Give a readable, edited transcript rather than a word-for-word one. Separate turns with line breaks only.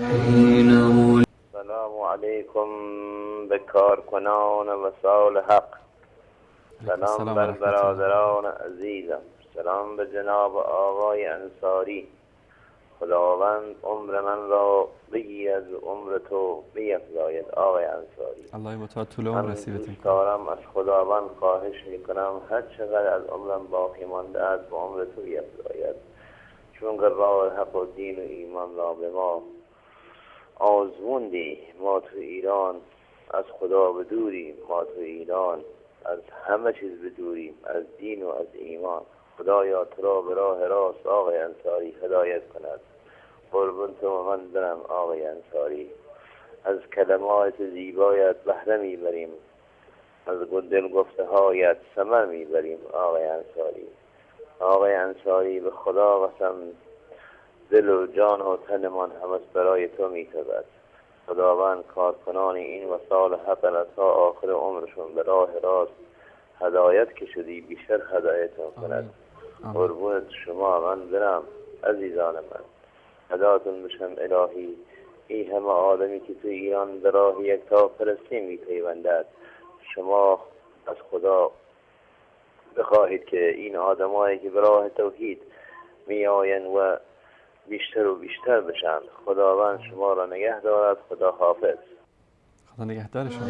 السلام علیکم به کارکنان وسال حق. سلام بر برادران عزیزم. سلام به جناب آقای انصاری. خداوند عمر من را بگیرد و عمر تو بیفزاید. آقای انصاری،
الله متعال طول عمر
من
نصیبت
دوست
کنه.
دارم از خداوند خواهش میکنم هر چقدر از عمرم باقی مانده است به عمر تو بیفزاید، چون که راه حق و دین و ایمان را به ما آزموندی. ما تو ایران از خدا بدوریم، ما تو ایران از همه چیز بدوریم، از دین و از ایمان. خدایا تو را به راه راست آقای انصاری هدایت کند. قربون تو من برم آقای انصاری. از کلمات زیبایت بهره میبریم، از دل گفته هایت ثمر میبریم آقای انصاری. آقای انصاری به خدا قسم دل و جان و تنمان همش برای تو میتبد. خداوند کارکنان این وسال حق تا آخر عمرشون به راه راست هدایت که شدی بیشتر هدایتون کند. قربونت شما من برم عزیزان من، هداتون بشم الهی. این همه آدمی که تو ایران به راه یکتا پرستی میپیوندد، شما از خدا بخواهید که این آدمایی که به راه توحید می آین و بیشتر و بیشتر بشن. خداوند شما را نگه دارد. خدا حافظ.
خدا نگهدار شما.